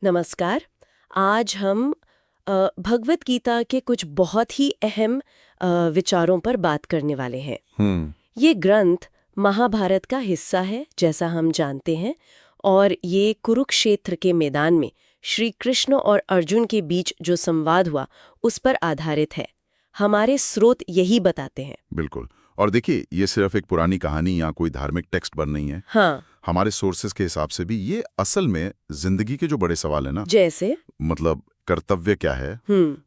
नमस्कार। आज हम भगवत गीता के कुछ बहुत ही अहम विचारों पर बात करने वाले हैं। ये ग्रंथ महाभारत का हिस्सा है, जैसा हम जानते हैं, और ये कुरुक्षेत्र के मैदान में श्री कृष्ण और अर्जुन के बीच जो संवाद हुआ उस पर आधारित है। हमारे स्रोत यही बताते हैं। बिल्कुल। और देखिए, ये सिर्फ एक पुरानी कहानी या कोई धार्मिक टेक्स्ट पर नहीं है। हाँ, हमारे सोर्सेज के हिसाब से भी ये असल में जिंदगी के जो बड़े सवाल है ना, जैसे मतलब कर्तव्य क्या है,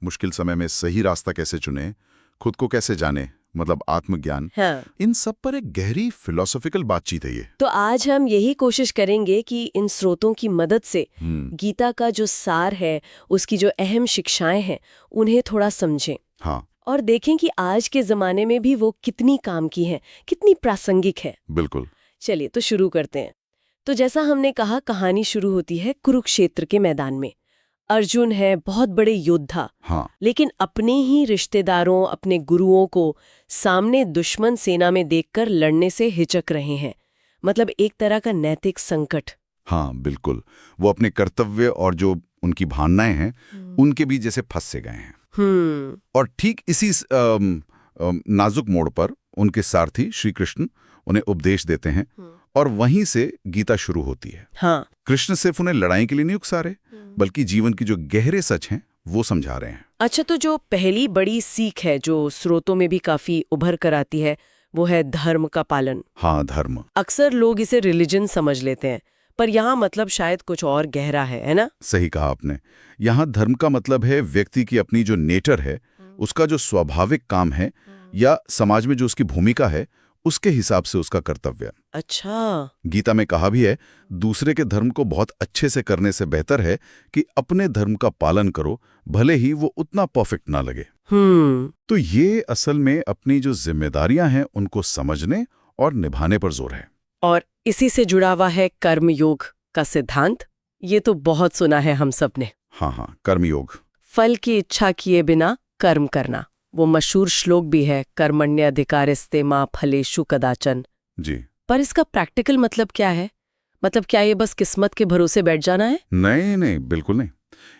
मुश्किल समय में सही रास्ता कैसे चुने, खुद को कैसे जाने, मतलब आत्मज्ञान, हाँ। इन सब पर एक गहरी फिलोसॉफिकल बातचीत है ये। तो आज हम यही कोशिश करेंगे कि इन स्रोतों की मदद से गीता का जो सार है, उसकी जो अहम शिक्षाएं हैं, उन्हें थोड़ा समझें। हाँ, और देखें कि आज के जमाने में भी वो कितनी काम की है, कितनी प्रासंगिक है। बिल्कुल। चलिए तो शुरू करते हैं। तो जैसा हमने कहा, कहानी शुरू होती है कुरुक्षेत्र के मैदान में। अर्जुन है बहुत बड़े योद्धा, हाँ, लेकिन अपने ही रिश्तेदारों, अपने गुरुओं को सामने दुश्मन सेना में देखकर लड़ने से हिचक रहे हैं। मतलब एक तरह का नैतिक संकट। हाँ, बिल्कुल। वो अपने कर्तव्य और जो उनकी भावनाएं हैं, उनके बीच जैसे फंस से गए हैं। और ठीक इसी नाजुक मोड़ पर उनके सारथी श्री कृष्ण उन्हें उपदेश देते हैं, और वहीं से गीता शुरू होती है। हाँ। कृष्ण सिर्फ उन्हें लड़ाई के लिए नहीं उकसा रहे, बल्कि जीवन की जो गहरे सच हैं वो समझा रहे हैं। अच्छा, तो जो पहली बड़ी सीख है जो स्रोतों में भी काफी उभर कर आती है, वो है धर्म का पालन। हाँ, धर्म। अक्सर लोग इसे रिलीजन समझ लेते हैं, पर यहाँ मतलब शायद कुछ और गहरा है ना? सही कहा आपने। यहाँ धर्म का मतलब है व्यक्ति की अपनी जो नेचर है, उसका जो स्वाभाविक काम है, या समाज में जो उसकी भूमिका है, उसके हिसाब से उसका कर्तव्य। अच्छा। गीता में कहा भी है, दूसरे के धर्म को बहुत अच्छे से करने से बेहतर है कि अपने धर्म का पालन करो, भले ही वो उतना परफेक्ट ना लगे। तो ये असल में अपनी जो जिम्मेदारियां हैं उनको समझने और निभाने पर जोर है। और इसी से जुड़ा हुआ है कर्मयोग का सिद्धांत। ये तो बहुत सुना है हम सब ने। हाँ, कर्मयोग। फल की इच्छा किए बिना कर्म करना, वो मशहूर श्लोक भी है, कर्मण्यधिकारिस्ते मा फलेषु कदाचन। जी। पर इसका प्रैक्टिकल मतलब क्या है? मतलब क्या ये बस किस्मत के भरोसे बैठ जाना है? नहीं, बिल्कुल नहीं।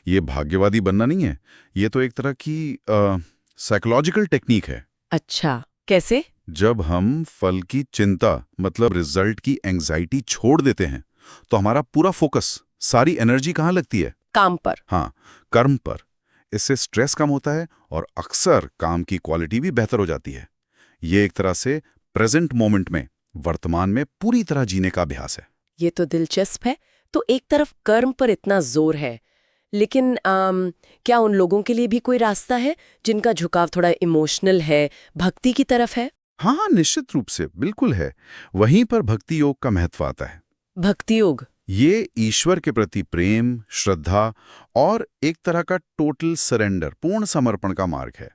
ये भाग्यवादी बनना नहीं है। ये तो एक तरह की साइकोलॉजिकल टेक्निक है। अच्छा, कैसे? जब हम फल की चिंता, मतलब रिजल्ट की एंग्जाइटी छोड़ देते हैं, तो हमारा पूरा फोकस, सारी एनर्जी कहाँ लगती है? काम पर। हाँ, कर्म पर। इससे स्ट्रेस कम होता है और अक्सर काम की क्वालिटी भी बेहतर हो जाती है। ये एक तरह से प्रेजेंट मोमेंट में, वर्तमान में पूरी तरह जीने का अभ्यास है। ये तो दिलचस्प है। तो एक तरफ कर्म पर इतना जोर है, लेकिन क्या उन लोगों के लिए भी कोई रास्ता है जिनका झुकाव थोड़ा इमोशनल है, भक्ति की तरफ है? हाँ, निश्चित रूप से बिल्कुल है। वहीं पर भक्ति योग का महत्व आता है। भक्ति योग? ये ईश्वर के प्रति प्रेम, श्रद्धा और एक तरह का टोटल सरेंडर, पूर्ण समर्पण का मार्ग है।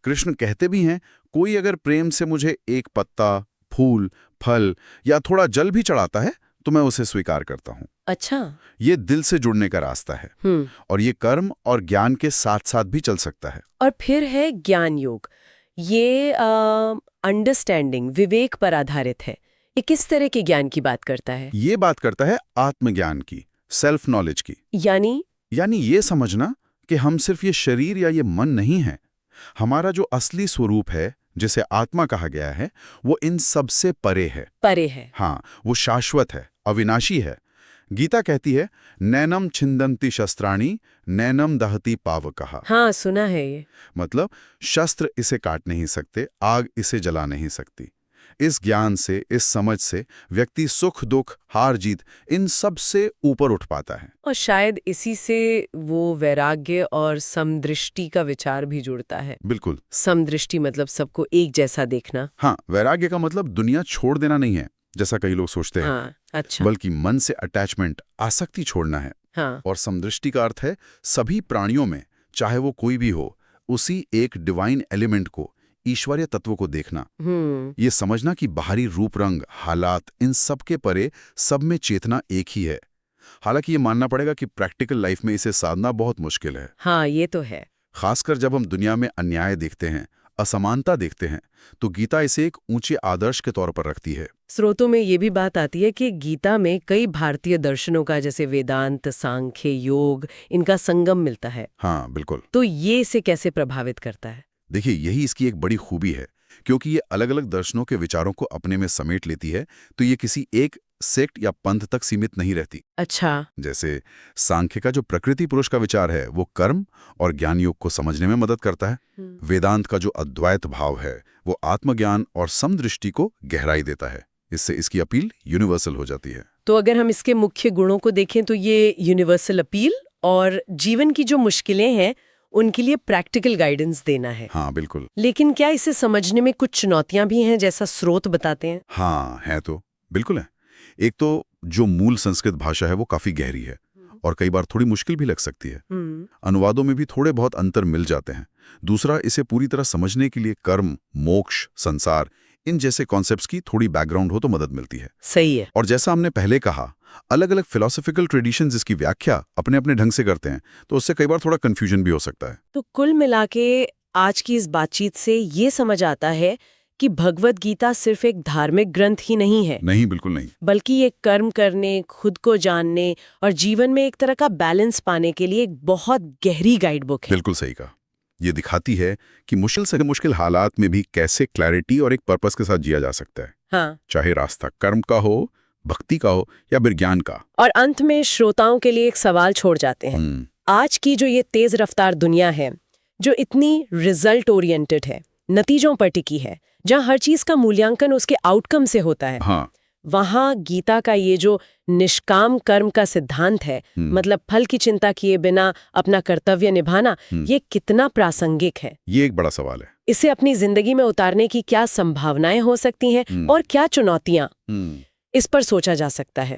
कृष्ण कहते भी हैं, कोई अगर प्रेम से मुझे एक पत्ता, फूल, फल या थोड़ा जल भी चढ़ाता है तो मैं उसे स्वीकार करता हूँ। अच्छा। ये दिल से जुड़ने का रास्ता है। और ये कर्म और ज्ञान के साथ साथ भी चल सकता है। और फिर है ज्ञान योग। ये अंडरस्टैंडिंग, विवेक पर आधारित है। ये किस तरह के ज्ञान की बात करता है? ये बात करता है आत्मज्ञान की, सेल्फ नॉलेज की। यानी ये समझना कि हम सिर्फ ये शरीर या ये मन नहीं है। हमारा जो असली स्वरूप है, जिसे आत्मा कहा गया है, वो इन सब से परे है। हाँ, वो शाश्वत है, अविनाशी है। गीता कहती है, नैनम छिंदन्ति शस्त्राणि नैनम दहति पावकः। हाँ, सुना है ये। मतलब शस्त्र इसे काट नहीं सकते, आग इसे जला नहीं सकती। इस ज्ञान से, इस समझ से व्यक्ति सुख दुख, हार जीत, इन सब से ऊपर उठ पाता है। और शायद इसी से वो वैराग्य और समदृष्टि का विचार भी जुड़ता है। बिल्कुल। समदृष्टि मतलब सबको एक जैसा देखना। हाँ, वैराग्य का मतलब दुनिया छोड़ देना नहीं है, जैसा कई लोग सोचते हैं। हाँ, अच्छा। बल्कि मन से अटैचमेंट, आसक्ति छोड़ना है। हाँ। और समदृष्टि का अर्थ है सभी प्राणियों में, चाहे वो कोई भी हो, उसी एक डिवाइन एलिमेंट को, ईश्वरीय तत्व को देखना। ये समझना कि बाहरी रूप रंग, हालात, इन सब के परे सब में चेतना एक ही है। हालांकि ये मानना पड़ेगा कि प्रैक्टिकल लाइफ में इसे साधना बहुत मुश्किल है। हाँ, ये तो है। खासकर जब हम दुनिया में अन्याय देखते हैं, असमानता देखते हैं तो गीता इसे एक ऊंचे आदर्श के तौर पर रखती है। स्रोतों में ये भी बात आती है कि गीता में कई भारतीय दर्शनों का, जैसे वेदांत, सांख्य, योग, इनका संगम मिलता है। हाँ बिल्कुल। तो ये इसे कैसे प्रभावित करता है? देखिए, यही इसकी एक बड़ी खूबी है, क्योंकि ये अलग अलग दर्शनों के विचारों को अपने में समेट लेती है, तो ये किसी एक सेक्ट या पंथ तक सीमित नहीं रहती। अच्छा। जैसे सांख्य का जो प्रकृति पुरुष का विचार है वो कर्म और ज्ञान योग को समझने में मदद करता है। वेदांत का जो अद्वैत भाव है वो आत्मज्ञान और समदृष्टि को गहराई देता है। इससे इसकी अपील यूनिवर्सल हो जाती है। तो अगर हम इसके मुख्य गुणों को देखें तो ये यूनिवर्सल अपील और जीवन की जो मुश्किलें हैं उनके लिए प्रैक्टिकल गाइडेंस देना है। हाँ बिल्कुल। लेकिन क्या इसे समझने में कुछ चुनौतियां भी हैं, जैसा स्रोत बताते हैं? हाँ है, तो बिल्कुल है। एक तो जो मूल संस्कृत भाषा है वो काफी गहरी है और कई बार थोड़ी मुश्किल भी लग सकती है। अनुवादों में भी थोड़े बहुत अंतर मिल जाते हैं। दूसरा, इसे पूरी तरह समझने के लिए कर्म, मोक्ष, संसार, इन जैसे कॉन्सेप्ट्स की थोड़ी बैकग्राउंड हो तो मदद मिलती है। सही है। और जैसा हमने पहले कहा, अलग अलग फिलोसॉफिकल ट्रेडिशंस इसकी व्याख्या अपने अपने ढंग से करते हैं, तो उससे कई बार थोड़ा कंफ्यूजन भी हो सकता है। तो कुल मिला के आज की इस बातचीत से ये समझ आता है कि भगवद गीता सिर्फ एक धार्मिक ग्रंथ ही नहीं है। नहीं, बिल्कुल नहीं। बल्कि ये कर्म करने, खुद को जानने और जीवन में एक तरह का बैलेंस पाने के लिए एक बहुत गहरी गाइड बुक है। बिल्कुल सही कहा। ये दिखाती है कि मुश्किल से मुश्किल हालात में भी कैसे क्लैरिटी और एक पर्पस के साथ जिया जा सकता है। हाँ। चाहे रास्ता कर्म का हो, भक्ति का हो या विज्ञान का। और अंत में श्रोताओं के लिए एक सवाल छोड़ जाते हैं। आज की जो ये तेज रफ्तार दुनिया है, जो इतनी रिजल्ट ओरिएंटेड है, नतीजों पर टिकी है, जहाँ हर चीज का मूल्यांकन उसके आउटकम से होता है, हाँ। वहाँ गीता का ये जो निष्काम कर्म का सिद्धांत है, मतलब फल की चिंता किए बिना अपना कर्तव्य निभाना, ये कितना प्रासंगिक है? ये एक बड़ा सवाल है। इसे अपनी जिंदगी में उतारने की क्या संभावनाएं हो सकती हैं और क्या चुनौतियां? इस पर सोचा जा सकता है।